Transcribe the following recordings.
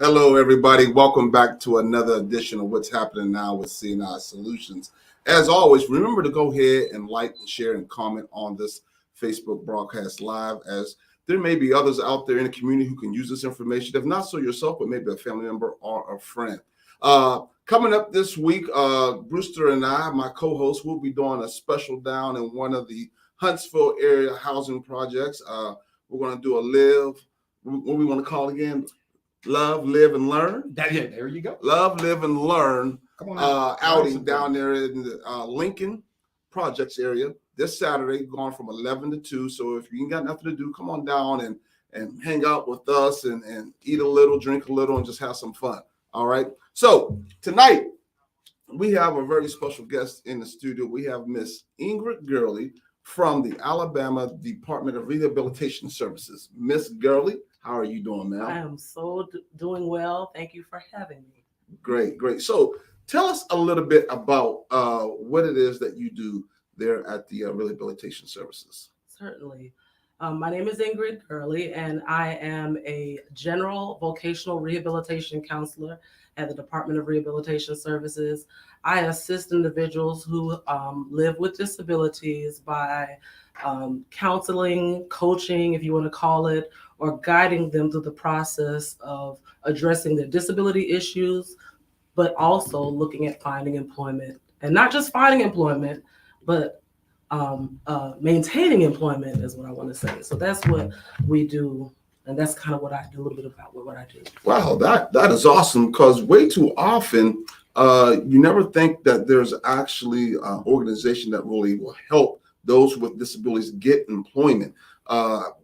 Hello, everybody. Welcome back to another edition of What's Happening Now with CNI Solutions. As always, remember to go ahead and like and share and comment on this Facebook broadcast live, as there may be others out there in the community who can use this information, if not so yourself, but maybe a family member or a friend. Coming up this week, Brewster and I, my co-host, will be doing a special down in one of the Huntsville area housing projects. We're going to do a what we want to call it again? Love, Live, and Learn. There you go. Love, Live, and Learn outing down there. there in the Lincoln Projects area this Saturday, going from 11 to 2. So if you ain't got nothing to do, come on down and hang out with us and eat a little, drink a little, and just have some fun. All right. So tonight, we have a very special guest in the studio. We have Miss Ingrid Gurley from the Alabama Department of Rehabilitation Services. Miss Gurley, how are you doing, ma'am? I am doing well. Thank you for having me. Great. So tell us a little bit about what it is that you do there at the Rehabilitation Services. Certainly. My name is Ingrid Gurley, and I am a general vocational rehabilitation counselor at the Department of Rehabilitation Services. I assist individuals who live with disabilities by counseling, coaching, if you want to call it, or guiding them through the process of addressing their disability issues, but also looking at finding employment. And not just finding employment, but maintaining employment is what I want to say. So that's what we do. And that's kind of what I do, a little bit about what I do. Wow, that is awesome, because way too often you never think that there's actually an organization that really will help those with disabilities get employment.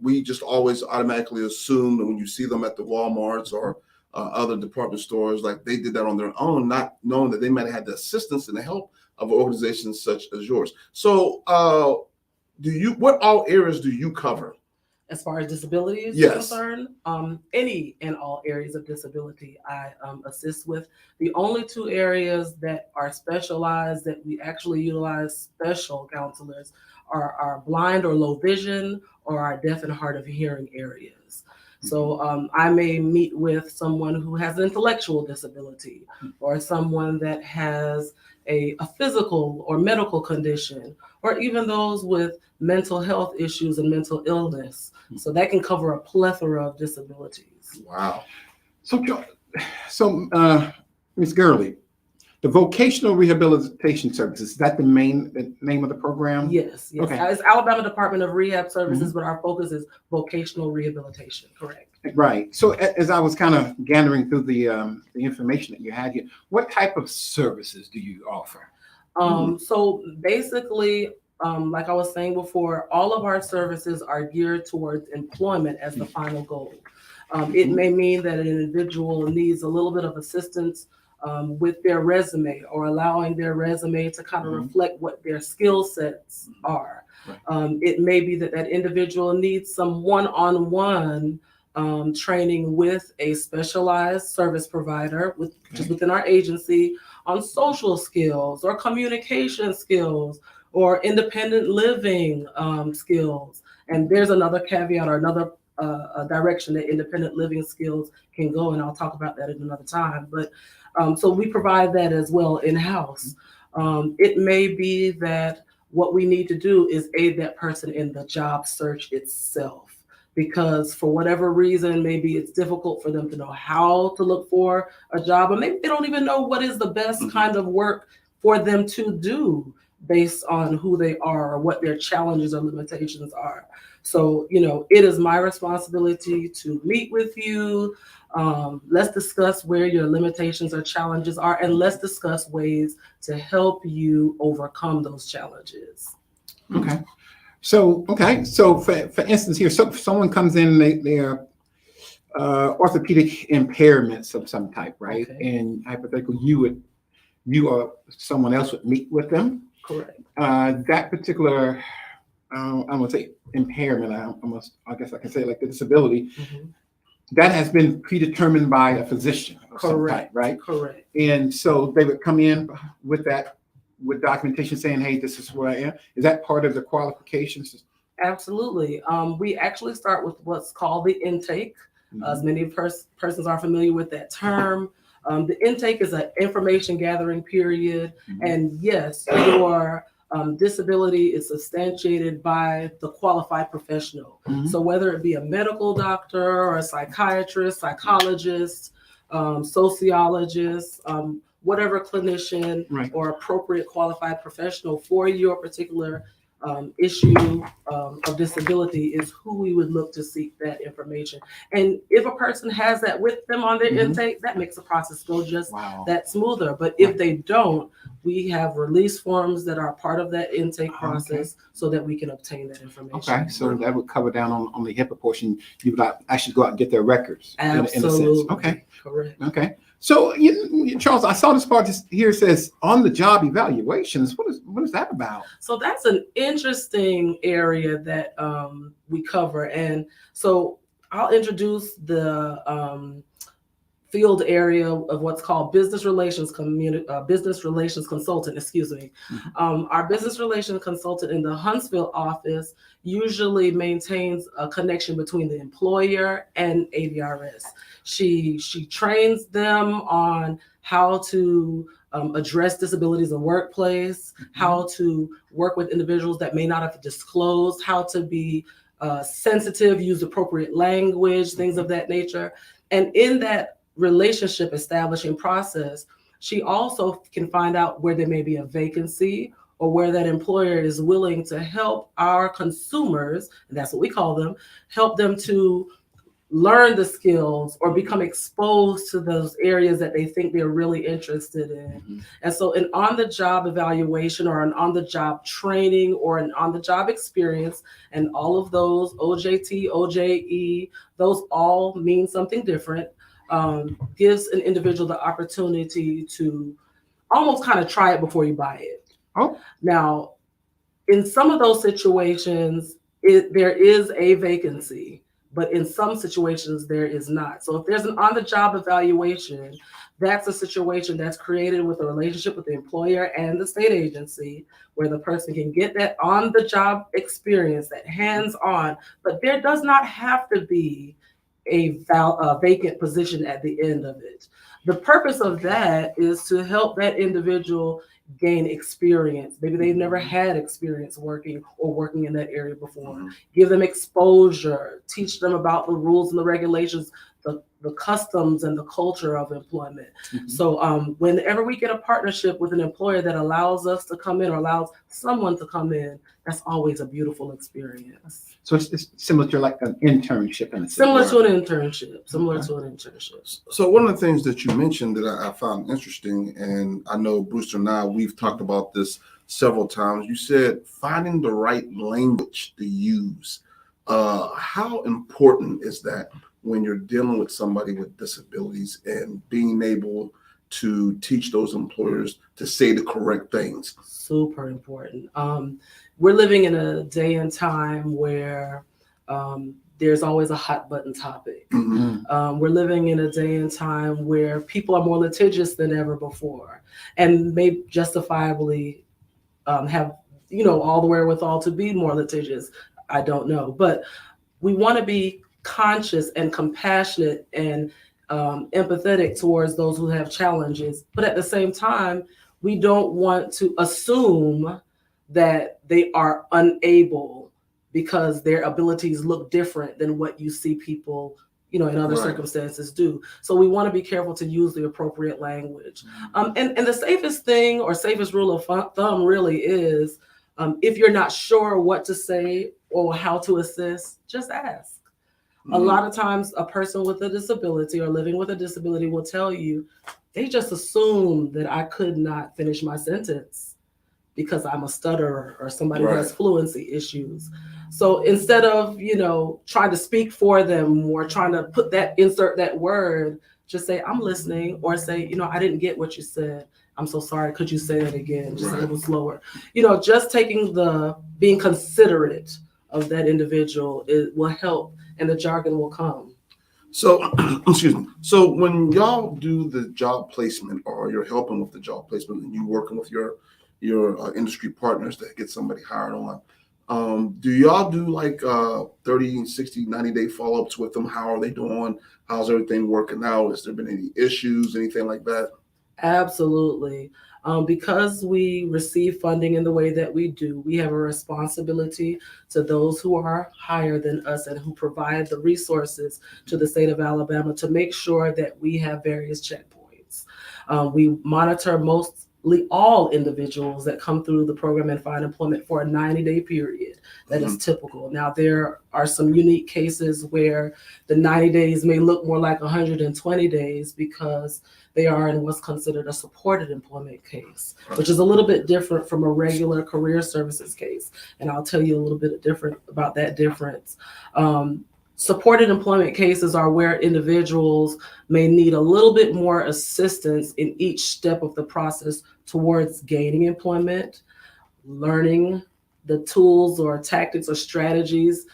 We just always automatically assume that when you see them at the Walmarts or other department stores, like they did that on their own, not knowing that they might have had the assistance and the help of organizations such as yours. So what all areas do you cover? As far as disability is concerned, any and all areas of disability I assist with. The only two areas that are specialized that we actually utilize special counselors are our blind or low vision or our deaf and hard of hearing areas. So I may meet with someone who has an intellectual disability or someone that has a physical or medical condition, or even those with mental health issues and mental illness. So that can cover a plethora of disabilities. Wow. So Ms. Gurley, the Vocational Rehabilitation Services, is that the name of the program? Yes. Okay. It's Alabama Department of Rehab Services, but our focus is vocational rehabilitation, correct? Right. So as I was kind of gathering through the information that you had here, what type of services do you offer? So basically, like I was saying before, all of our services are geared towards employment as the final goal. It may mean that an individual needs a little bit of assistance with their resume, or allowing their resume to kind of reflect what their skill sets are. Right. It may be that individual needs some one-on-one training with a specialized service provider just within our agency on social skills or communication skills or independent living skills. And there's another caveat or another direction that independent living skills can go, and I'll talk about that at another time. But so we provide that as well in-house. It may be that what we need to do is aid that person in the job search itself, because for whatever reason, maybe it's difficult for them to know how to look for a job, or maybe they don't even know what is the best kind of work for them to do based on who they are or what their challenges or limitations are. So, it is my responsibility to meet with you. Let's discuss where your limitations or challenges are, and let's discuss ways to help you overcome those challenges. Okay. So for instance here, someone comes in, they're orthopedic impairments of some type, right? Okay. And hypothetically, you or someone else would meet with them. Correct. That particular, I'm gonna say impairment. I guess I can say like the disability. That has been predetermined by a physician of some type, right? Correct. And so they would come in with documentation saying, hey, this is where I am. Is that part of the qualifications? Absolutely. We actually start with what's called the intake. As many persons are familiar with that term. The intake is an information gathering period. And yes, your disability is substantiated by the qualified professional. So whether it be a medical doctor or a psychiatrist, psychologist, sociologist, whatever clinician or appropriate qualified professional for your particular issue of disability is who we would look to seek that information. And if a person has that with them on their intake, that makes the process go just that smoother. But if they don't, we have release forms that are part of that intake process so that we can obtain that information. Okay, so that would cover down on the HIPAA portion. You would actually go out and get their records. Absolutely. In a sense. Okay. Correct. Okay. So, Charles, I saw this part here says on the job evaluations. What is that about? So that's an interesting area that we cover. And so I'll introduce the field area of what's called business relations consultant, excuse me. Our business relations consultant in the Huntsville office usually maintains a connection between the employer and ADRS. She trains them on how to address disabilities in the workplace, how to work with individuals that may not have disclosed, how to be sensitive, use appropriate language, things of that nature. And in that relationship establishing process, she also can find out where there may be a vacancy or where that employer is willing to help our consumers, and that's what we call them, help them to learn the skills or become exposed to those areas that they think they're really interested in. And so an on-the-job evaluation or an on-the-job training or an on-the-job experience, and all of those, OJT, OJE, those all mean something different, gives an individual the opportunity to almost kind of try it before you buy it. Now, in some of those situations, there is a vacancy, but in some situations there is not. So if there's an on-the-job evaluation, that's a situation that's created with a relationship with the employer and the state agency where the person can get that on-the-job experience, that hands-on, but there does not have to be a vacant position at the end of it. The purpose of that is to help that individual gain experience. Maybe they've never had experience working in that area before. Give them exposure, teach them about the rules and the regulations, the customs and the culture of employment. So whenever we get a partnership with an employer that allows us to come in or allows someone to come in, that's always a beautiful experience. So it's similar to like an internship in a sense. Similar to an internship. So one of the things that you mentioned that I found interesting, and I know Brewster and I, we've talked about this several times. You said finding the right language to use. How important is that when you're dealing with somebody with disabilities and being able to teach those employers to say the correct things? Super important. We're living in a day and time where there's always a hot button topic. We're living in a day and time where people are more litigious than ever before and may justifiably have, all the wherewithal to be more litigious. I don't know, but we want to be conscious and compassionate and empathetic towards those who have challenges. But at the same time, we don't want to assume that they are unable because their abilities look different than what you see people, in other circumstances do. So we want to be careful to use the appropriate language. And the safest thing or safest rule of thumb really is if you're not sure what to say or how to assist, just ask. A lot of times a person with a disability or living with a disability will tell you, they just assume that I could not finish my sentence because I'm a stutterer or somebody who has fluency issues. So instead of, trying to speak for them or trying to insert that word, just say, I'm listening, or say, I didn't get what you said. I'm so sorry. Could you say that again? Just a little slower. Just being considerate of that individual, it will help and the jargon will come. So, excuse me. So when y'all do the job placement or you're helping with the job placement and you're working with your industry partners to get somebody hired on, Do y'all do like 30, 60, 90-day follow-ups with them? How are they doing? How's everything working out? Has there been any issues, anything like that? Absolutely. Because we receive funding in the way that we do, we have a responsibility to those who are higher than us and who provide the resources to the state of Alabama to make sure that we have various checkpoints. We monitor mostly all individuals that come through the program and find employment for a 90-day period. That is typical. Now, there are some unique cases where the 90 days may look more like 120 days because they are in what's considered a supported employment case, which is a little bit different from a regular career services case. And I'll tell you a little bit different about that difference. Supported employment cases are where individuals may need a little bit more assistance in each step of the process towards gaining employment, learning the tools or tactics or strategies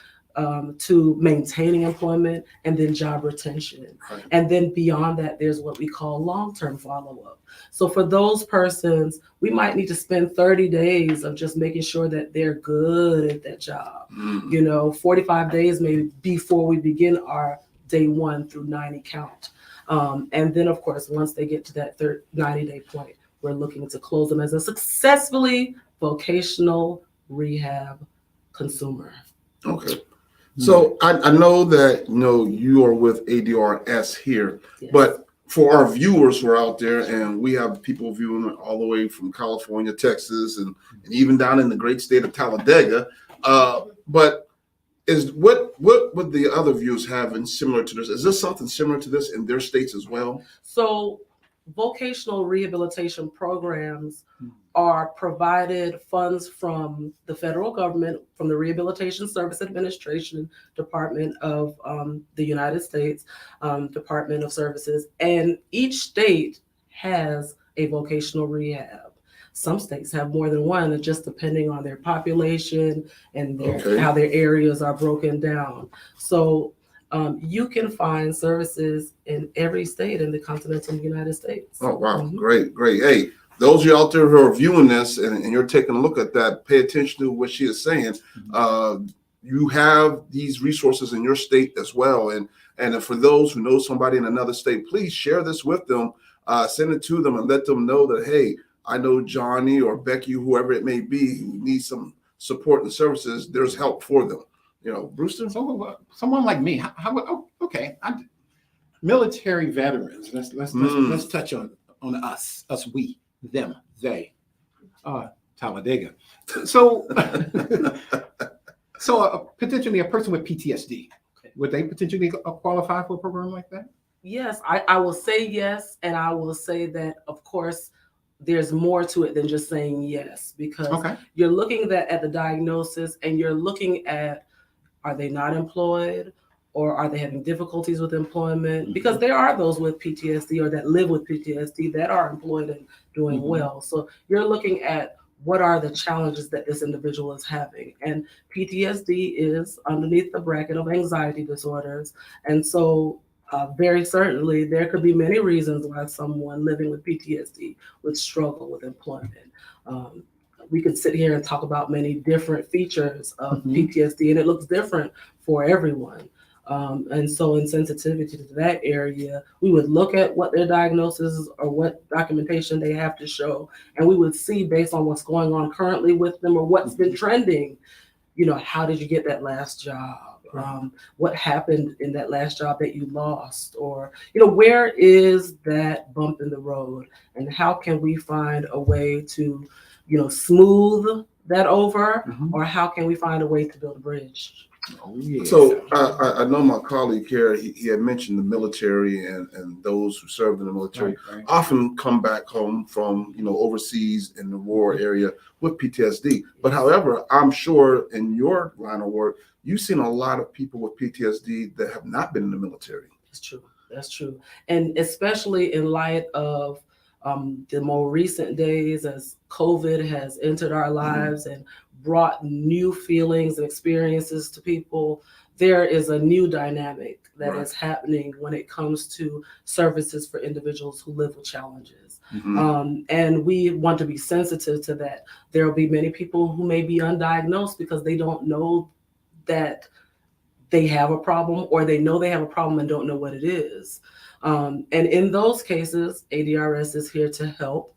to maintaining employment, and then job retention. Right. And then beyond that, there's what we call long-term follow-up. So for those persons, we might need to spend 30 days of just making sure that they're good at that job. 45 days maybe before we begin our day 1 through 90 count. And then, of course, once they get to that 90-day point, we're looking to close them as a successfully vocational rehab consumer. Okay. So I know that you are with ADRS here, Yes. but for our viewers who are out there, and we have people viewing all the way from California, Texas, and even down in the great state of Talladega. But what would the other viewers have in similar to this? Is this something similar to this in their states as well? So vocational rehabilitation programs are provided funds from the federal government, from the Rehabilitation Service Administration, Department of the United States, Department of Services, and each state has a vocational rehab. Some states have more than one, just depending on their population and how their areas are broken down. So you can find services in every state in the continental United States. Oh, wow. Great. Hey, those of you out there who are viewing this and you're taking a look at that, pay attention to what she is saying. You have these resources in your state as well. And for those who know somebody in another state, please share this with them, send it to them and let them know that, hey, I know Johnny or Becky, whoever it may be, who needs some support and services. There's help for them. Brewster? So someone like me, military veterans. Let's touch on us, we, them, they, Talladega. So, potentially a person with PTSD, would they potentially qualify for a program like that? Yes, I will say yes, and I will say that, of course, there's more to it than just saying yes, because you're looking at the diagnosis and you're looking at, are they not employed, or are they having difficulties with employment? Because there are those with PTSD or that live with PTSD that are employed and doing well. So you're looking at what are the challenges that this individual is having. And PTSD is underneath the bracket of anxiety disorders. And so very certainly there could be many reasons why someone living with PTSD would struggle with employment. We could sit here and talk about many different features of PTSD, and it looks different for everyone. And so in sensitivity to that area, we would look at what their diagnosis is or what documentation they have to show. And we would see, based on what's going on currently with them or what's been trending, how did you get that last job? What happened in that last job that you lost? Or, where is that bump in the road? And how can we find a way to, smooth that over? Or how can we find a way to build a bridge? Oh, yeah. So I know my colleague here, he had mentioned the military and those who served in the military often come back home from, overseas in the war area with PTSD. But however, I'm sure in your line of work, you've seen a lot of people with PTSD that have not been in the military. That's true. And especially in light of the more recent days as COVID has entered our lives and brought new feelings and experiences to people, there is a new dynamic that is happening when it comes to services for individuals who live with challenges. And we want to be sensitive to that. There will be many people who may be undiagnosed because they don't know that they have a problem, or they know they have a problem and don't know what it is. And in those cases, ADRS is here to help.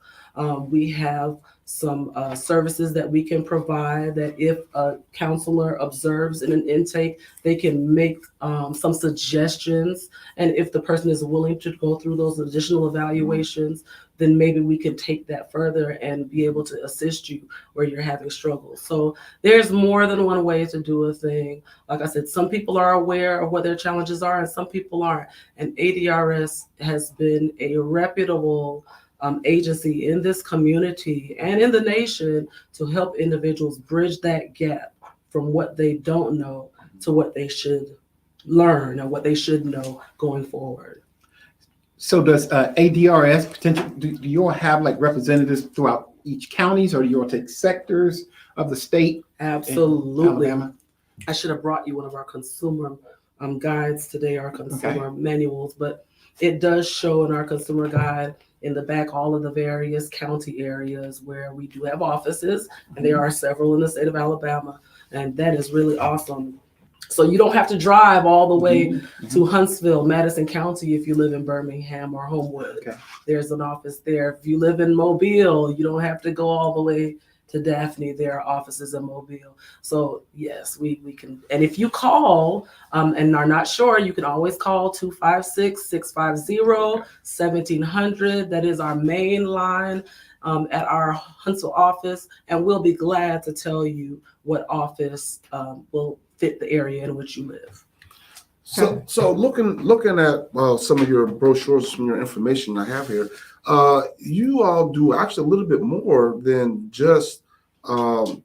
We have some services that we can provide that if a counselor observes in an intake, they can make some suggestions. And if the person is willing to go through those additional evaluations, then maybe we can take that further and be able to assist you where you're having struggles. So there's more than one way to do a thing. Like I said, some people are aware of what their challenges are and some people aren't. And ADRS has been a reputable agency in this community and in the nation to help individuals bridge that gap from what they don't know to what they should learn or what they should know going forward. So does ADRS potential, do you all have like representatives throughout each counties, or do you all take sectors of the state? Absolutely. Alabama? I should have brought you one of our consumer guides today, our consumer manuals, but it does show in our consumer guide in the back all of the various county areas where we do have offices, and there are several in the state of Alabama, and that is really awesome. So you don't have to drive all the way to Huntsville, Madison County, if you live in Birmingham or Homewood. There's an office there. If you live in Mobile, you don't have to go all the way to Daphne. There are offices in Mobile. So yes, we can. And if you call and are not sure, you can always call 256-650-1700. That is our main line at our Huntsville office, and we'll be glad to tell you what office will fit the area in which you live. So looking at some of your brochures, from your information I have here, you all do actually a little bit more than just the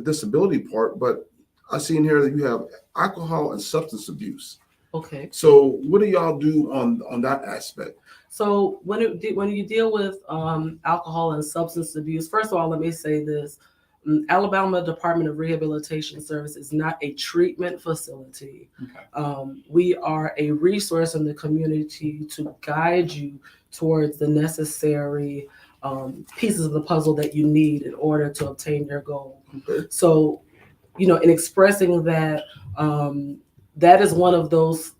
disability part, but I see in here that you have alcohol and substance abuse. Okay. So what do y'all do on that aspect? So when you deal with alcohol and substance abuse, first of all, let me say this. Alabama Department of Rehabilitation Service is not a treatment facility. We are a resource in the community to guide you towards the necessary pieces of the puzzle that you need in order to obtain your goal. So, in expressing that, that is one of those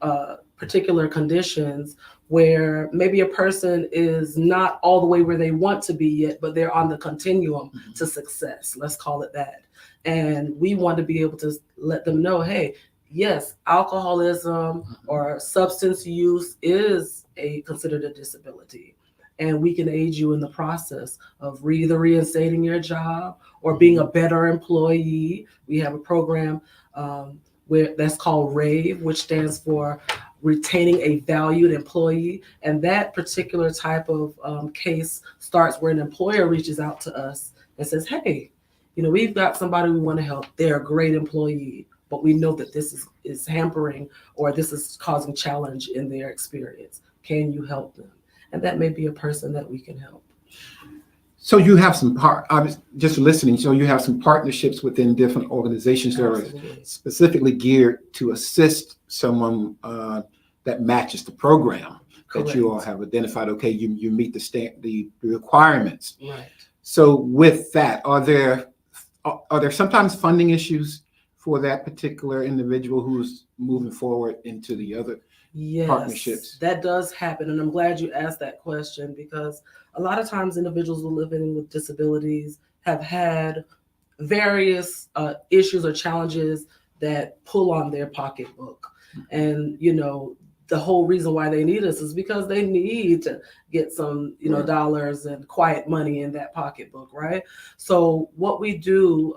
particular conditions where maybe a person is not all the way where they want to be yet, but they're on the continuum to success, let's call it that. And we want to be able to let them know, hey, yes, alcoholism or substance use is considered a disability. And we can aid you in the process of either reinstating your job or being a better employee. We have a program that's called RAVE, which stands for retaining a valued employee. And that particular type of case starts where an employer reaches out to us and says, hey, we've got somebody we want to help. They're a great employee, but we know that this is hampering or this is causing challenge in their experience. Can you help them? And that may be a person that we can help. So you have I was just listening. So you have some partnerships within different organizations that are specifically geared to assist someone that matches the program that you all have identified. Okay, you meet the requirements. Right. So with that, are there sometimes funding issues for that particular individual who's moving forward into the other partnerships? That does happen. And I'm glad you asked that question, because a lot of times individuals who live with disabilities have had various issues or challenges that pull on their pocketbook. And, the whole reason why they need us is because they need to get some, dollars and quiet money in that pocketbook, right? So what we do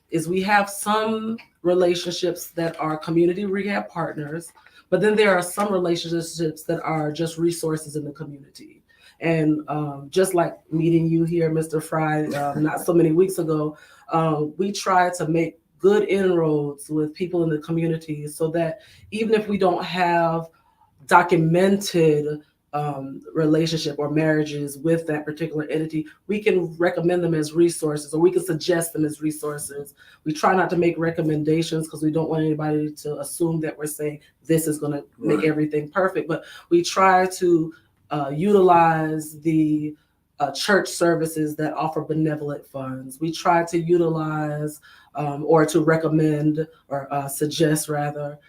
is we have some relationships that are community rehab partners, but then there are some relationships that are just resources in the community. And just like meeting you here, Mr. Fry, not so many weeks ago, we try to make good inroads with people in the community so that even if we don't have documented relationship or marriages with that particular entity, we can recommend them as resources, or we can suggest them as resources. We try not to make recommendations because we don't want anybody to assume that we're saying this is going to make everything perfect, but we try to utilize the church services that offer benevolent funds. We try to utilize or to recommend or suggest rather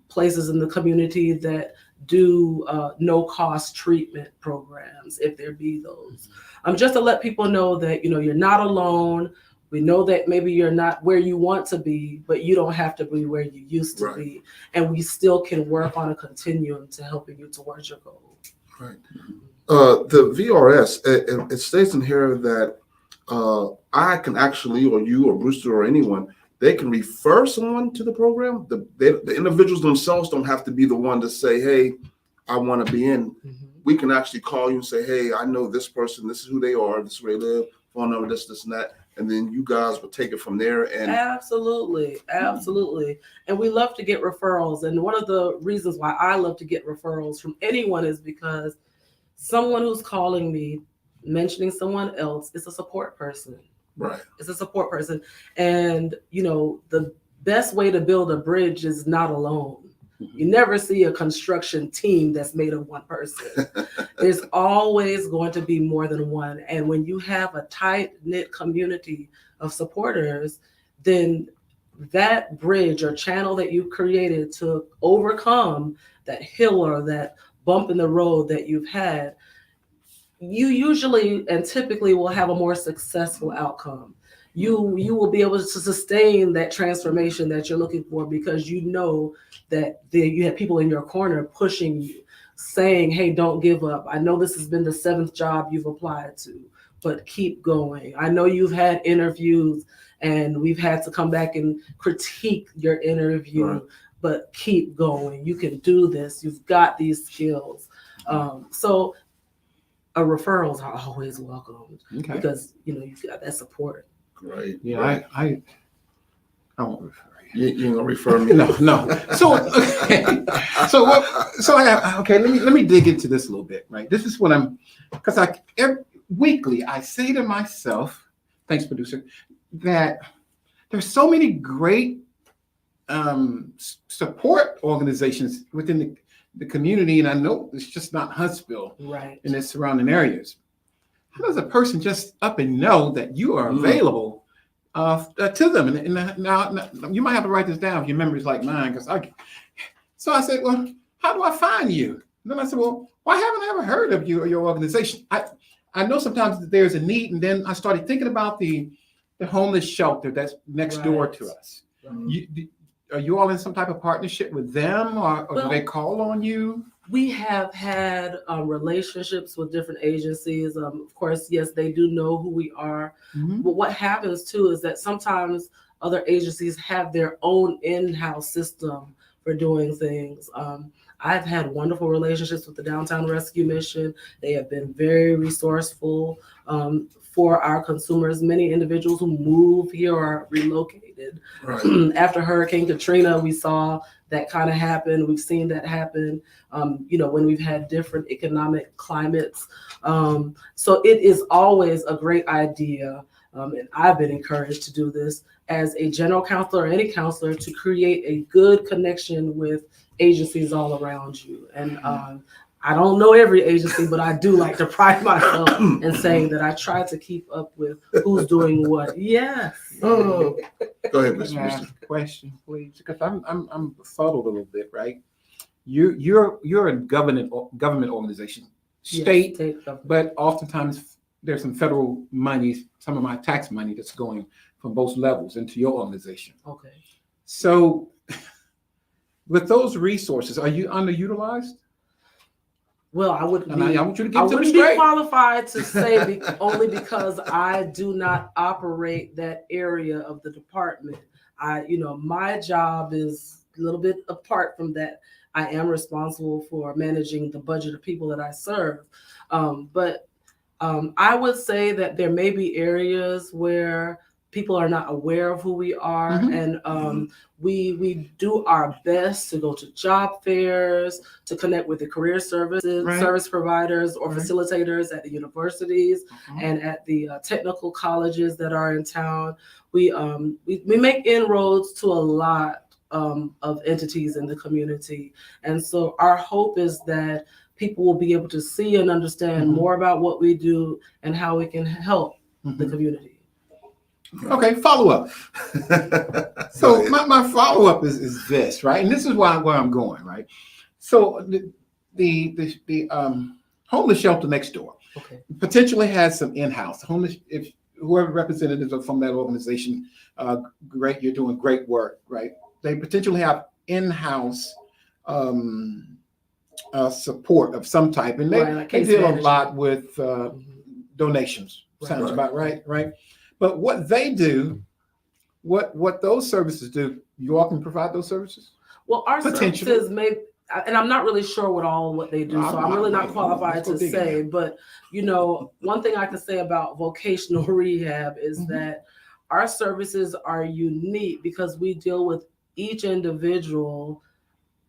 places in the community that do no-cost treatment programs, if there be those. Just to let people know that, you're not alone. We know that maybe you're not where you want to be, but you don't have to be where you used to be. And we still can work on a continuum to helping you towards your goal. Right. The VRS, it states in here that I can actually, or you or Brewster or anyone, they can refer someone to the program. The individuals themselves don't have to be the one to say, hey, I want to be in. We can actually call you and say, hey, I know this person, this is who they are, this is where they live, phone number, this, and that. And then you guys will take it from there. And Absolutely. And we love to get referrals. And one of the reasons why I love to get referrals from anyone is because someone who's calling me, mentioning someone else, is a support person. Right. It's a support person. And, the best way to build a bridge is not alone. You never see a construction team that's made of one person. There's always going to be more than one. And when you have a tight-knit community of supporters, then that bridge or channel that you've created to overcome that hill or that bump in the road that you've had, you usually and typically will have a more successful outcome. You will be able to sustain that transformation that you're looking for, because you know that you have people in your corner pushing you, saying, hey, don't give up. I know this has been the 7th job you've applied to, but keep going. I know you've had interviews and we've had to come back and critique your interview, but keep going. You can do this. You've got these skills. So referrals are always welcome because, you've got that support. Great. Yeah, great. I won't refer you. You're gonna refer me? No. So let me dig into this a little bit, right? This is what because weekly I say to myself, thanks, producer, that there's so many great support organizations within the community, and I know it's just not Huntsville, right, and its surrounding areas. How does a person just up and know that you are available to them? And now you might have to write this down if your memory is like mine, so I said, well, how do I find you? And then I said, well, why haven't I ever heard of you or your organization? I know sometimes that there's a need, and then I started thinking about the homeless shelter that's next door to us. Are you all in some type of partnership with them, or do they call on you? We have had relationships with different agencies. Of course, yes, they do know who we are. But what happens too is that sometimes other agencies have their own in-house system for doing things. I've had wonderful relationships with the Downtown Rescue Mission. They have been very resourceful for our consumers. Many individuals who move here are relocated. Right. After Hurricane Katrina, we saw that kind of happen. We've seen that happen, when we've had different economic climates. So it is always a great idea, and I've been encouraged to do this as a general counselor or any counselor, to create a good connection with agencies all around you. And I don't know every agency, but I do like to pride myself in saying that I try to keep up with who's doing what. Yes. Go ahead, Mr. Question, please, because I'm befuddled a little bit, right? You're a government organization, state, but oftentimes there's some federal money, some of my tax money that's going from both levels into your organization. Okay. So with those resources, are you underutilized? Well, I wouldn't be qualified to say only because I do not operate that area of the department. My job is a little bit apart from that. I am responsible for managing the budget of people that I serve. But I would say that there may be areas where people are not aware of who we are, Mhm. and we do our best to go to job fairs, to connect with the career Right. service providers or Right. facilitators at the universities and at the technical colleges that are in town. We make inroads to a lot of entities in the community, and so our hope is that people will be able to see and understand Mhm. more about what we do and how we can help the Mhm. community. Okay, follow up. Go So ahead. my follow up is this, right? And this is where I'm going, right? So the homeless shelter next door Okay. potentially has some in-house homeless. If whoever representatives are from that organization, great, you're doing great work, right? They potentially have in-house support of some type, and Right, like they case deal a management. lot with Mhm. donations. Right. Sounds Right. about right. But what they do, what those services do, you all can provide those services Well, our potentially. services may, and I'm not really sure what they do, so I'm really not qualified Let's go to dig in say. there. But one thing I can say about vocational rehab is Mhm. that our services are unique because we deal with each individual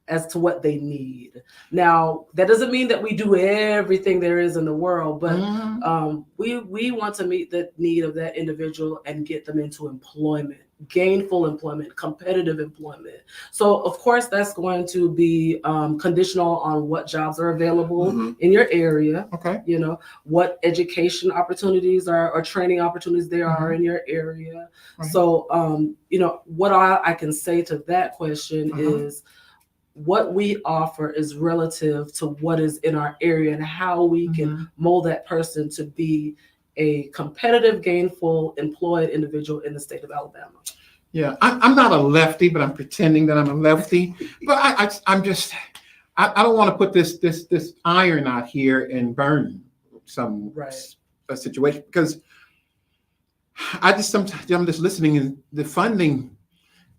as to what they need. Now, that doesn't mean that we do everything there is in the world, but Mhm. we want to meet the need of that individual and get them into employment, gainful employment, competitive employment. So, of course, that's going to be conditional on what jobs are available Mhm. in your area. Okay. What education opportunities or training opportunities there are in your area. Right. So, what I can say to that question is, what we offer is relative to what is in our area and how we can mold that person to be a competitive, gainful, employed individual in the state of Alabama. Yeah, I'm not a lefty, but I'm pretending that I'm a lefty. But I'm just, I don't want to put this iron out here and burn some a situation, because sometimes I'm just listening, and the funding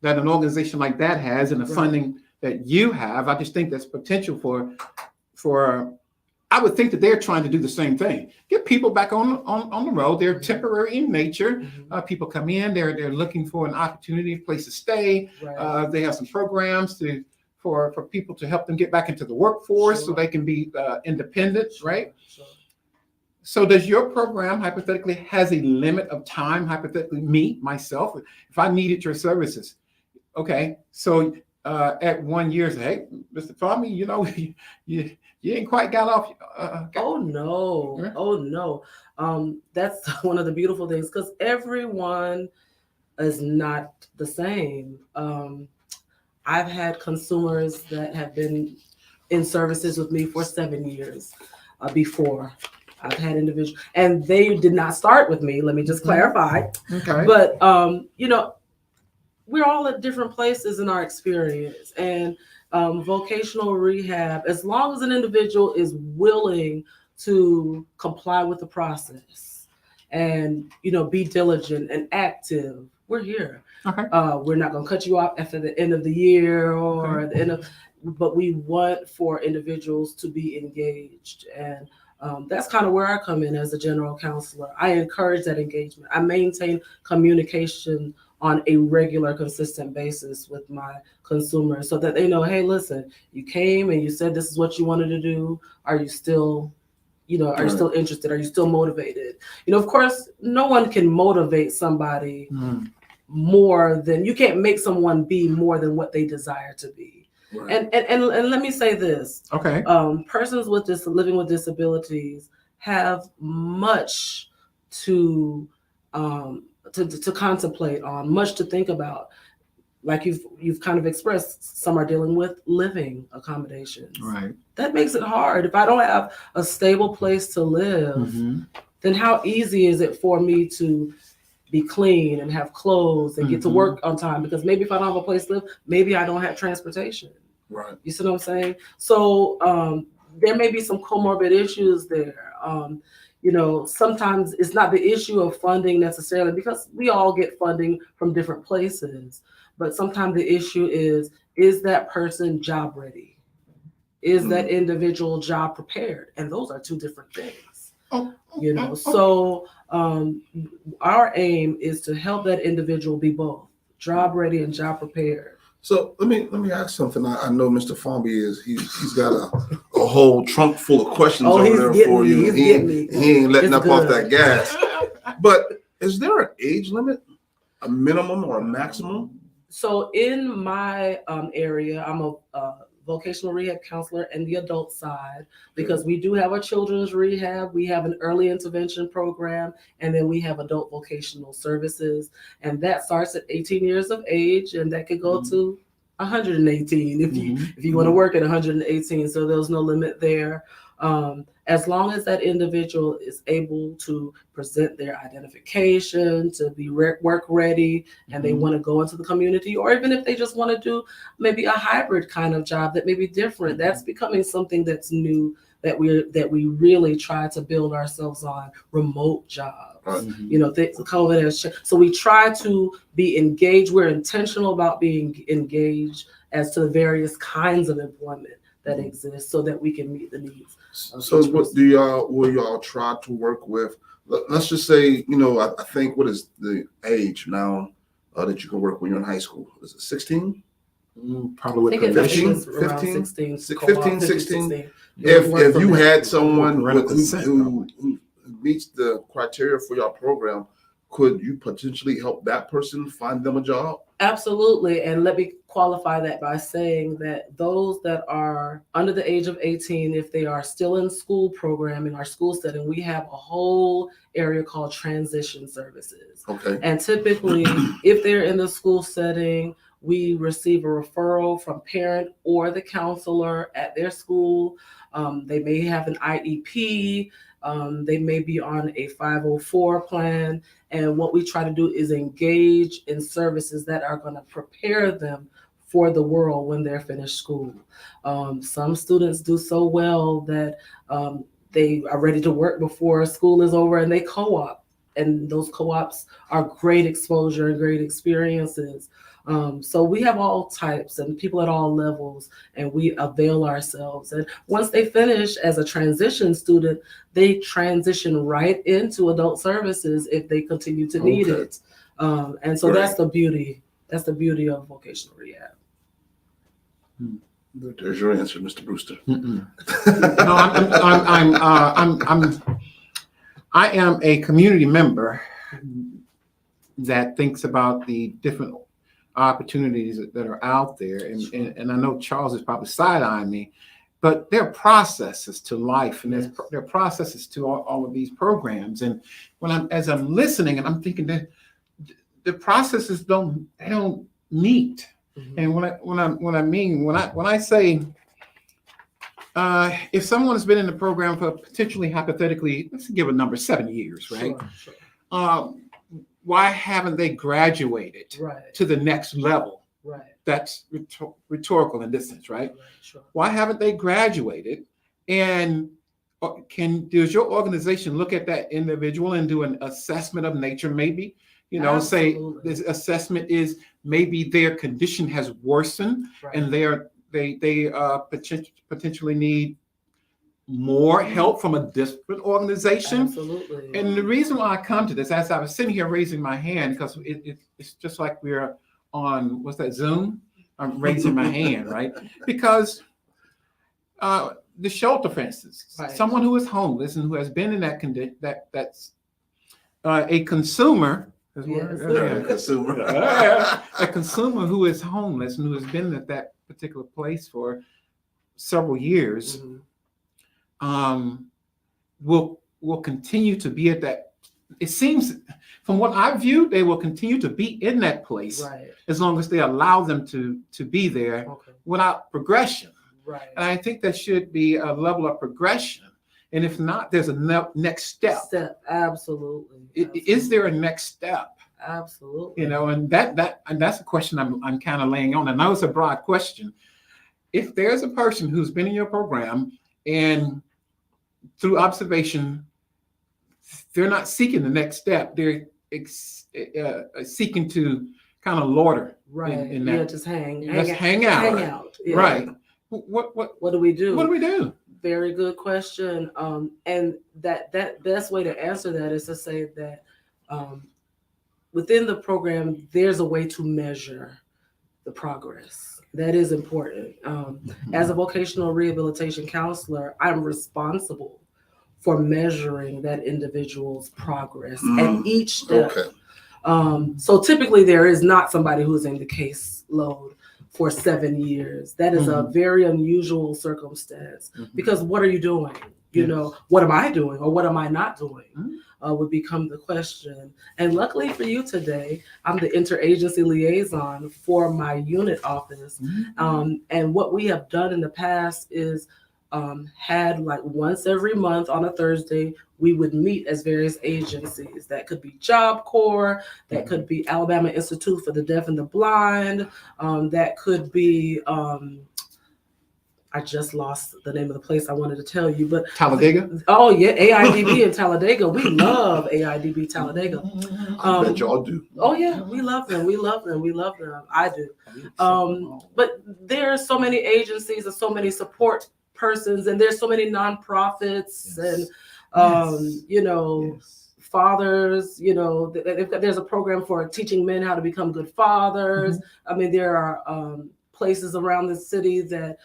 that an organization like that has and the funding that you have, I just think there's potential for I would think that they're trying to do the same thing. Get people back on the road. They're temporary in nature. People come in. They're looking for an opportunity, a place to stay. They have some programs for people to help them get back into the workforce so they can be independent, right? So does your program hypothetically has a limit of time? Hypothetically, myself, if I needed your services, okay. So at 1 year, say, hey, Mr. Tommy, you ain't quite got off. Oh no. That's one of the beautiful things, because everyone is not the same. I've had consumers that have been in services with me for 7 years before. I've had individuals, and they did not start with me. Let me just clarify. Okay. But we're all at different places in our experience, and vocational rehab, as long as an individual is willing to comply with the process and be diligent and active, we're here. Okay. We're not going to cut you off after the end of the year or at the end of, but we want for individuals to be engaged, and that's kind of where I come in as a general counselor. I encourage that engagement. I maintain communication on a regular, consistent basis with my consumers so that they know, hey, listen, you came and you said this is what you wanted to do. Are you still, are you still interested? Are you still motivated? Of course, no one can motivate somebody more than, you can't make someone be more than what they desire to be. Right. And let me say this. Okay. Persons living with disabilities have much to contemplate on, much to think about. Like you've kind of expressed, some are dealing with living accommodations. Right. That makes it hard. If I don't have a stable place to live, then how easy is it for me to be clean and have clothes and get to work on time? Because maybe if I don't have a place to live, maybe I don't have transportation. Right. You see what I'm saying? So there may be some comorbid issues there. Sometimes it's not the issue of funding necessarily, because we all get funding from different places. But sometimes the issue is that person job ready? Is that individual job prepared? And those are two different things. Oh, You know, so our aim is to help that individual be both job ready and job prepared. So let me ask something. I know Mr. Formby he's got a whole trunk full of questions Oh, over he's there getting for me. you. He's He getting me. ain't letting It's up off good. that gas. But is there an age limit, a minimum or a maximum? So in my area, I'm a vocational rehab counselor in the adult side, because we do have a children's rehab, we have an early intervention program, and then we have adult vocational services, and that starts at 18 years of age, and that could go to 118 if you want to work at 118. So there's no limit there. As long as that individual is able to present their identification, to be work ready, and they want to go into the community, or even if they just want to do maybe a hybrid kind of job that may be different, that's becoming something that's new, that we really try to build ourselves on, remote jobs. Right. You know, COVID has changed. So we try to be engaged. We're intentional about being engaged as to the various kinds of employment that exist, so that we can meet the needs. So what will y'all try to work with? Let's just say, I think, what is the age now that you can work when you're in high school? Is it 16? Probably with I think it's 15, around 15, 16, 15, 16. 16. If you had With someone parental who consent, meets the criteria for your program, could you potentially help that person find them a job? Absolutely. And let me qualify that by saying that those that are under the age of 18, if they are still in school programming or school setting, we have a whole area called transition services. Okay. And typically, if they're in the school setting, we receive a referral from parent or the counselor at their school. They may have an IEP. They may be on a 504 plan. And what we try to do is engage in services that are going to prepare them for the world when they're finished school. Some students do so well that they are ready to work before school is over, and they co-op. And those co-ops are great exposure and great experiences. So we have all types and people at all levels, and we avail ourselves. And once they finish as a transition student, they transition right into adult services if they continue to need it. And so that's the beauty. That's the beauty of vocational rehab. There's your answer, Mr. Brewster. No, I am a community member that thinks about the different opportunities that are out there, and I know Charles is probably side-eyeing me, but there are processes to life, and there are processes to all of these programs. And as I'm listening, and I'm thinking that the processes don't meet. And when I say if someone has been in the program for potentially, hypothetically, let's give a number, 7 years, right? Sure. Why haven't they graduated to the next level? Right. That's rhetorical in this sense, right? Sure. Why haven't they graduated? And does your organization look at that individual and do an assessment of nature? Maybe, Absolutely. say this assessment is maybe their condition has worsened, and they potentially need more help from a different organization. Absolutely. And the reason why I come to this, as I was sitting here raising my hand, because it's just like we're on, what's that, Zoom? I'm raising my hand, right? Because the shelter, for instance, someone who is homeless and who has been in that condition, that's a consumer. A consumer. A consumer who is homeless and who has been at that particular place for several years. Will continue to be at that. It seems, from what I view, they will continue to be in that place as long as they allow them to be there without progression. Right. And I think there should be a level of progression. And if not, there's a next step. Absolutely. Is there a next step? Absolutely. And that's a question I'm kind of laying on. And I know it's a broad question. If there's a person who's been in your program and through observation, they're not seeking the next step. They're seeking to kind of loiter. Right. In that. Just hang out. Hang out. Yeah. Right. What do we do? What do we do? Very good question. And that best way to answer that is to say that within the program, there's a way to measure the progress. That is important. As a vocational rehabilitation counselor, I'm responsible for measuring that individual's progress at each step. Okay. So typically there is not somebody who's in the caseload for 7 years. That is a very unusual circumstance because what are you doing? You know, what am I doing or what am I not doing would become the question. And luckily for you today, I'm the interagency liaison for my unit office. And what we have done in the past is had like once every month on a Thursday, we would meet as various agencies. That could be Job Corps, that could be Alabama Institute for the Deaf and the Blind, that could be, I just lost the name of the place I wanted to tell you, but Talladega? Oh yeah, AIDB in Talladega. We love AIDB Talladega. I bet y'all do. Oh yeah, we love them. We love them. We love them. I do. But there are so many agencies and so many support persons, and there's so many nonprofits and you know, fathers. You know, there's a program for teaching men how to become good fathers. I mean, there are places around the city that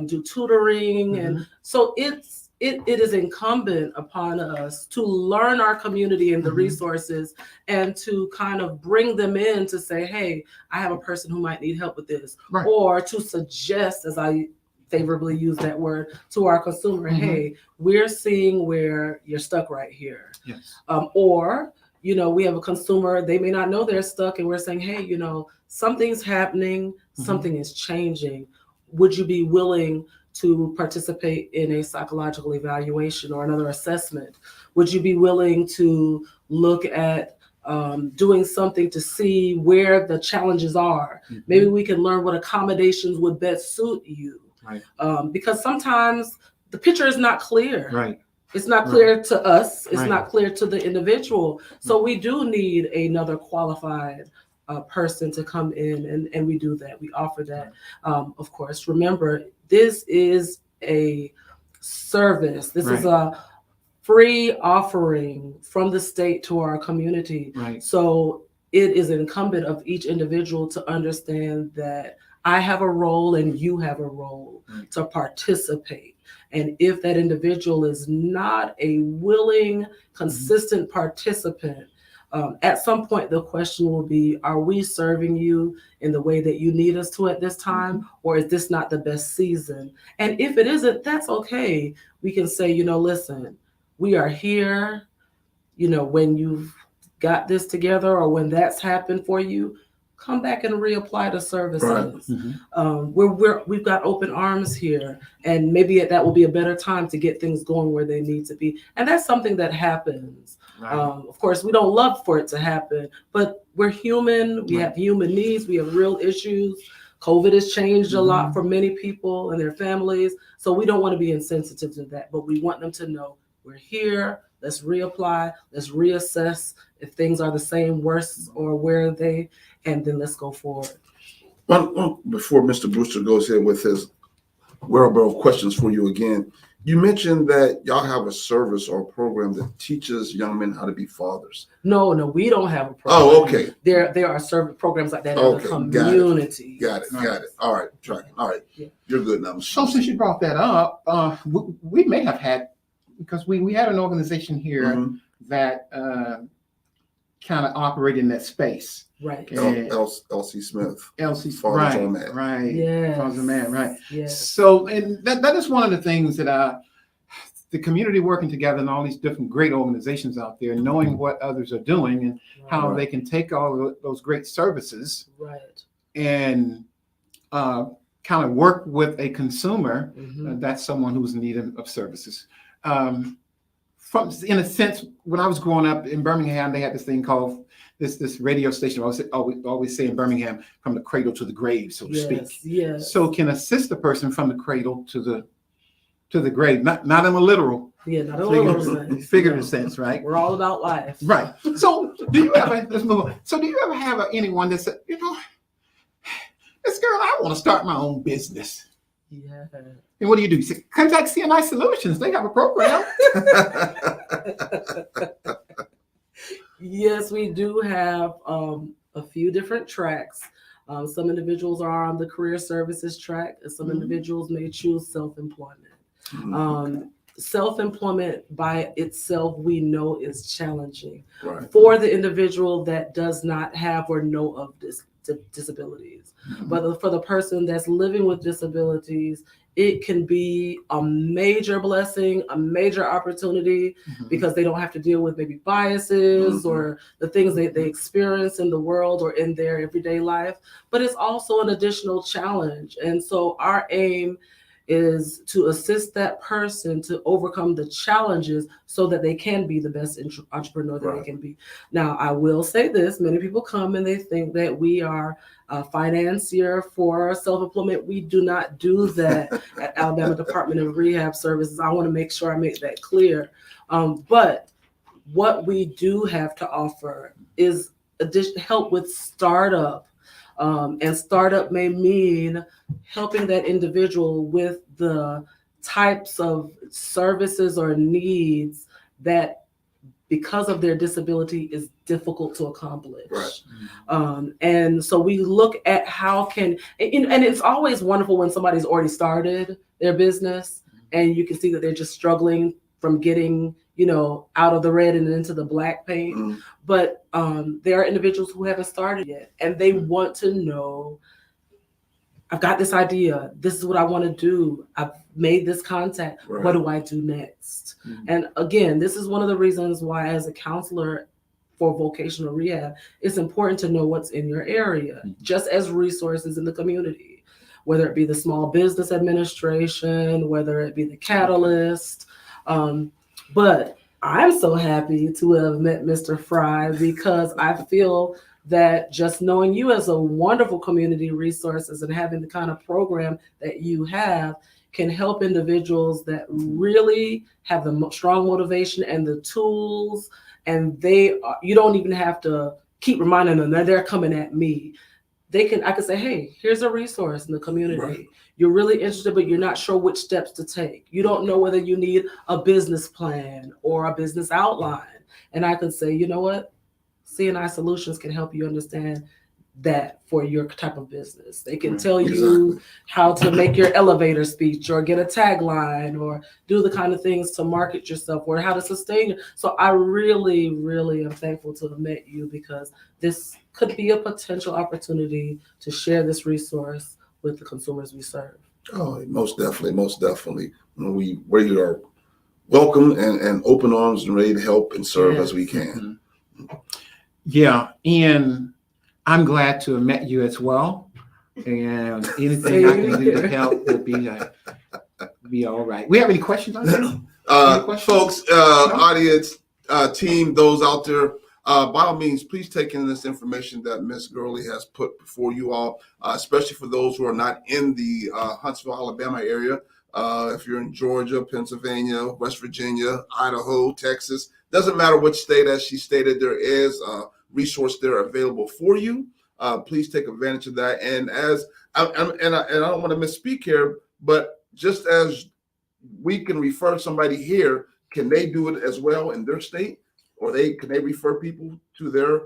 do tutoring, and so it is incumbent upon us to learn our community and the resources and to kind of bring them in to say, hey, I have a person who might need help with this, or to suggest, as I favorably use that word, to our consumer, hey, we're seeing where you're stuck right here. Or, you know, we have a consumer, they may not know they're stuck, and we're saying, hey, you know, something's happening, something is changing. Would you be willing to participate in a psychological evaluation or another assessment? Would you be willing to look at doing something to see where the challenges are? Maybe we can learn what accommodations would best suit you. Because sometimes the picture is not clear. It's not clear to us. It's not clear to the individual. So we do need another qualified person to come in, and we do that. We offer that. Of course, remember, this is a service. This is a free offering from the state to our community. So it is incumbent of each individual to understand that I have a role and you have a role to participate. And if that individual is not a willing, consistent participant, at some point, the question will be, are we serving you in the way that you need us to at this time? Or is this not the best season? And if it isn't, that's okay. We can say, you know, listen, we are here, you know, when you've got this together or when that's happened for you, come back and reapply the services. We've got open arms here, and maybe that will be a better time to get things going where they need to be. And that's something that happens. Of course, we don't love for it to happen, but we're human. We have human needs. We have real issues. COVID has changed a lot for many people and their families. So we don't want to be insensitive to that, but we want them to know we're here. Let's reapply. Let's reassess if things are the same, worse, or where are they, and then let's go forward. Well, before Mr. Brewster goes here with his whereabouts of questions for you again, you mentioned that y'all have a service or a program that teaches young men how to be fathers. No, we don't have a program. Oh, okay. There are service programs like that in the community. Got it. All right, tracking. All right, you're good now. So since you brought that up, we may have had, because we had an organization here that kind of operated in that space. Elsie Smith. Father's Own Man. Father's Own Man, So, and that is one of the things that the community working together and all these different great organizations out there, knowing what others are doing and how they can take all of those great services and kind of work with a consumer, that's someone who's in need of services. In a sense, when I was growing up in Birmingham, they had this thing called this radio station. I always say in Birmingham, from the cradle to the grave, so to speak. So can assist the person from the cradle to the grave, not in a literal, not a literal figurative sense, right? We're all about life, right? So do you ever? Let's move on. So do you ever have anyone that said, you know, this girl, I want to start my own business? Yeah. And what do? You say, contact CNI Solutions. They have a program. Yes, we do have a few different tracks. Some individuals are on the career services track, and some individuals may choose self-employment. Self-employment by itself, we know, is challenging for the individual that does not have or know of disabilities. But for the person that's living with disabilities, it can be a major blessing, a major opportunity, because they don't have to deal with maybe biases or the things that they experience in the world or in their everyday life. But it's also an additional challenge. And so our aim is to assist that person to overcome the challenges so that they can be the best entrepreneur that they can be. Now, I will say this, many people come and they think that we are a financier for self-employment. We do not do that at Alabama Department of Rehab Services. I want to make sure I make that clear. But what we do have to offer is help with startup. And startup may mean helping that individual with the types of services or needs that, because of their disability, is difficult to accomplish. And so we look at how and it's always wonderful when somebody's already started their business and you can see that they're just struggling from getting, out of the red and into the black paint. But there are individuals who haven't started yet, and they want to know, I've got this idea. This is what I want to do. I've made this contact. What do I do next? And again, this is one of the reasons why, as a counselor for vocational rehab, it's important to know what's in your area, just as resources in the community, whether it be the Small Business Administration, whether it be the Catalyst. But I'm so happy to have met Mr. Fry, because I feel that just knowing you as a wonderful community resources and having the kind of program that you have can help individuals that really have the strong motivation and the tools, and you don't even have to keep reminding them that they're coming at me. I can say, hey, here's a resource in the community. You're really interested, but you're not sure which steps to take. You don't know whether you need a business plan or a business outline. And I could say, you know what? CNI Solutions can help you understand that for your type of business. They can tell you how to make your elevator speech or get a tagline or do the kind of things to market yourself or how to sustain it. So I really, really am thankful to have met you, because this could be a potential opportunity to share this resource with the consumers we serve. Oh, most definitely, most definitely. We are welcome and open arms and ready to help and serve as we can. Yeah, and I'm glad to have met you as well. And anything I can do to help would be all right. We have any questions on this? Folks, audience, team, those out there, by all means, please take in this information that Ms. Gurley has put before you all, especially for those who are not in the Huntsville, Alabama area. If you're in Georgia, Pennsylvania, West Virginia, Idaho, Texas, doesn't matter which state, as she stated, there is a resource there available for you. Please take advantage of that. And I don't want to misspeak here, but just as we can refer somebody here, can they do it as well in their state? Or can they refer people to their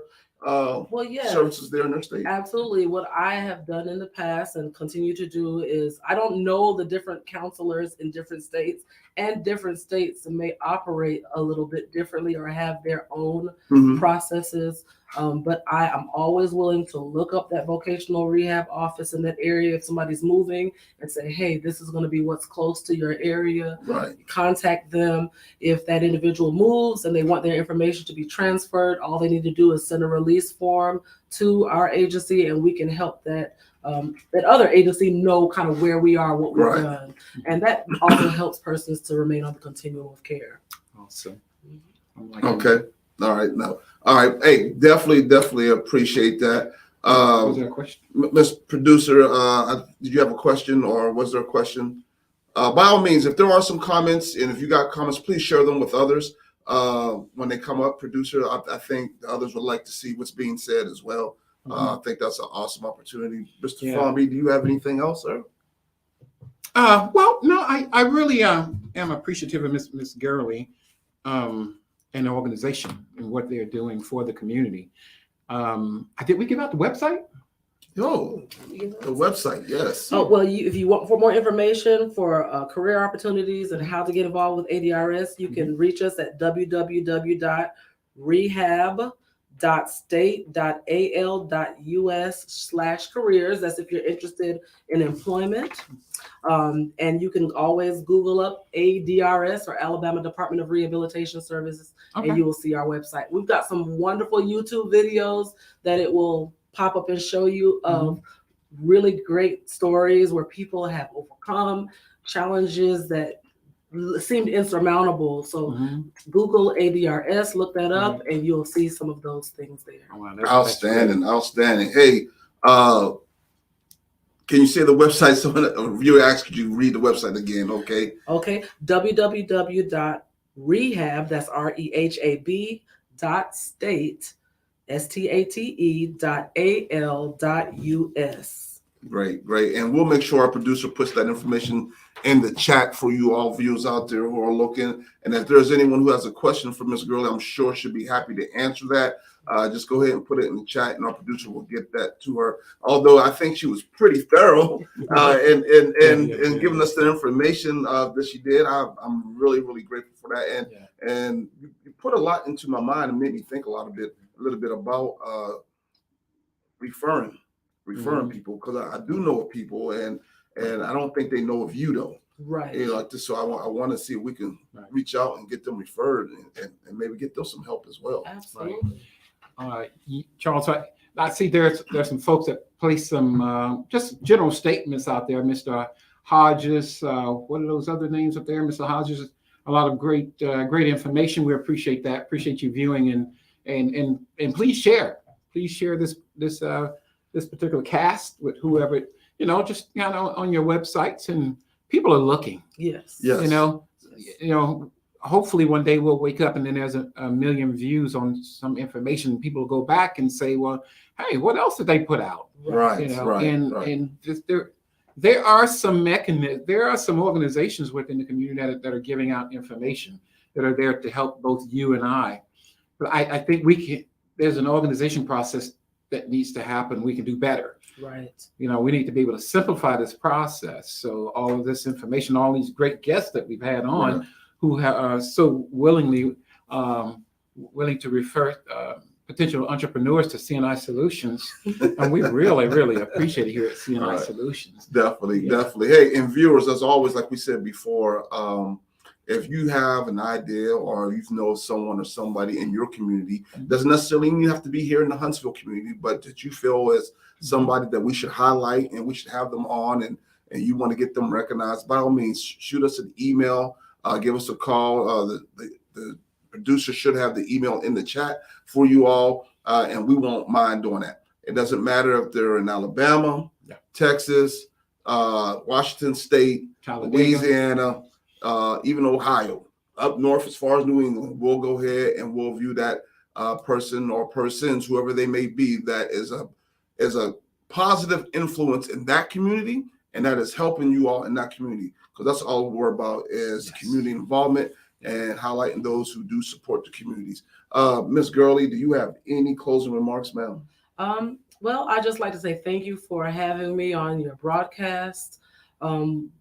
services there in their state? Absolutely. What I have done in the past and continue to do is, I don't know the different counselors in different states, and different states may operate a little bit differently or have their own processes. But I am always willing to look up that vocational rehab office in that area if somebody's moving and say, hey, this is going to be what's close to your area. Contact them. If that individual moves and they want their information to be transferred, all they need to do is send a release form to our agency, and we can help that other agency know kind of where we are, what we've done. And that also helps persons to remain on the continuum of care. Awesome. Okay. All right. No. All right. Hey, definitely appreciate that. Was there a question? Ms. Producer, did you have a question, or was there a question? By all means, if there are some comments, and if you got comments, please share them with others when they come up. Producer, I think the others would like to see what's being said as well. I think that's an awesome opportunity. Mr. Farmby, do you have anything else, sir? Well, no, I really am appreciative of Miss Gurley and the organization and what they're doing for the community. Did we give out the website? Oh, the website, yes. Oh, well, if you want for more information for career opportunities and how to get involved with ADRS, you can reach us at www.rehab.state.al.us/careers. That's if you're interested in employment. And you can always Google up ADRS or Alabama Department of Rehabilitation Services, and you will see our website. We've got some wonderful YouTube videos that it will pop up and show you of really great stories where people have overcome challenges that seemed insurmountable. So Google ADRS, look that up, and you'll see some of those things there. Oh, wow, Outstanding, outstanding. Hey, can you say the website so a viewer asks you read the website again? Okay. Okay. www.rehab, that's REHAB .state STATE.AL.US. Great, great. And we'll make sure our producer puts that information in the chat for you all viewers out there who are looking. And if there's anyone who has a question for Ms. Gurley, I'm sure she'll be happy to answer that. Just go ahead and put it in the chat, and our producer will get that to her. Although I think she was pretty thorough in giving us the information that she did. I'm really, really grateful for that. And you put a lot into my mind and made me think a little bit about referring people, because I do know of people, and I don't think they know of you though. Right. You know, like this, so I want to see if we can reach out and get them referred and maybe get them some help as well. Absolutely. Charles, I see there's some folks that place some just general statements out there. Mr. Hodges, what are those other names up there? Mr. Hodges, a lot of great information. We appreciate that. Appreciate you viewing and please share this particular cast with whoever, just on your websites, and people are looking. Yes. Hopefully one day we'll wake up and then there's a million views on some information. People will go back and say, well, hey, what else did they put out? Right. And there are some mechanisms, there are some organizations within the community that are giving out information that are there to help both you and I. But I think there's an organization process that needs to happen. We can do better. Right. We need to be able to simplify this process. So all of this information, all these great guests that we've had on, who are so willing to refer potential entrepreneurs to CNI Solutions, and we really, really appreciate it here at CNI Solutions. Definitely. Hey, and viewers, as always, like we said before, if you have an idea or you know someone or somebody in your community, doesn't necessarily mean you have to be here in the Huntsville community, but that you feel as somebody that we should highlight and we should have them on, and you want to get them recognized, by all means, shoot us an email, give us a call. The producer should have the email in the chat for you all, and we won't mind doing that. It doesn't matter if they're in Alabama, Texas, Washington State, Louisiana, even Ohio, up north as far as New England. We'll go ahead and we'll view that person or persons, whoever they may be, that is a positive influence in that community, and that is helping you all in that community, because that's all we're about is community involvement and highlighting those who do support the communities. Ms. Gurley, do you have any closing remarks, ma'am? Well, I just like to say thank you for having me on your broadcast.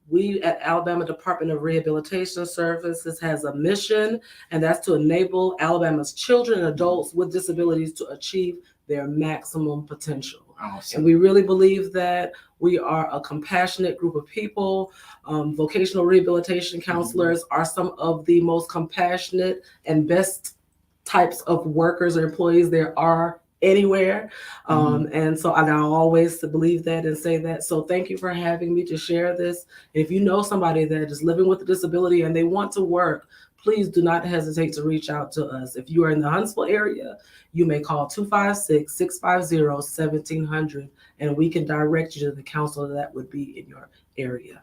We at Alabama Department of Rehabilitation Services has a mission, and that's to enable Alabama's children and adults with disabilities to achieve their maximum potential. Awesome. And we really believe that we are a compassionate group of people. Vocational rehabilitation counselors are some of the most compassionate and best types of workers or employees there are anywhere. And so I always believe that and say that. So thank you for having me to share this. If you know somebody that is living with a disability and they want to work, please do not hesitate to reach out to us. If you are in the Huntsville area, you may call 256-650-1700, and we can direct you to the counselor that would be in your area.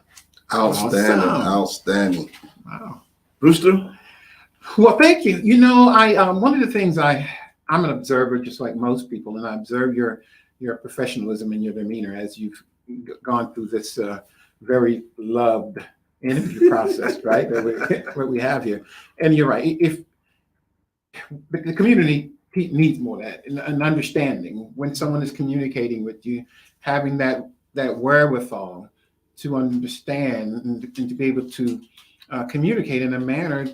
Outstanding. Wow. Brewster? Well, thank you. One of the things I'm an observer, just like most people, and I observe your professionalism and your demeanor as you've gone through this very loved interview process, right? That we have here. And you're right. If the community needs more of that, an understanding when someone is communicating with you, having that wherewithal to understand and to be able to communicate in a manner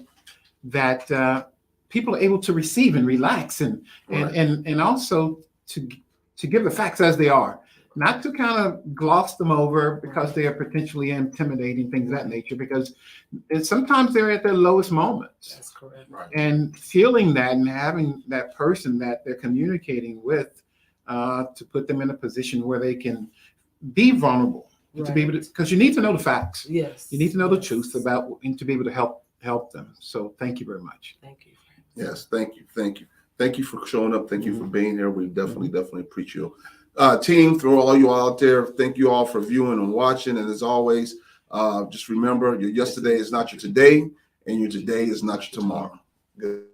that people are able to receive and relax and Right. and also to give the facts as they are, not to kind of gloss them over because they are potentially intimidating, things of that nature, because sometimes they're at their lowest moments. That's correct. Right. And feeling that and having that person that they're communicating with to put them in a position where they can be vulnerable, to be able to, because you need to know the facts. Yes. You need to know the truth about, and to be able to help them. So thank you very much. Thank you. Yes, thank you for showing up. Thank you for being here. We definitely appreciate you. Team, throw all you out there. Thank you all for viewing and watching. And as always, just remember, your yesterday is not your today, and your today is not your tomorrow. Good.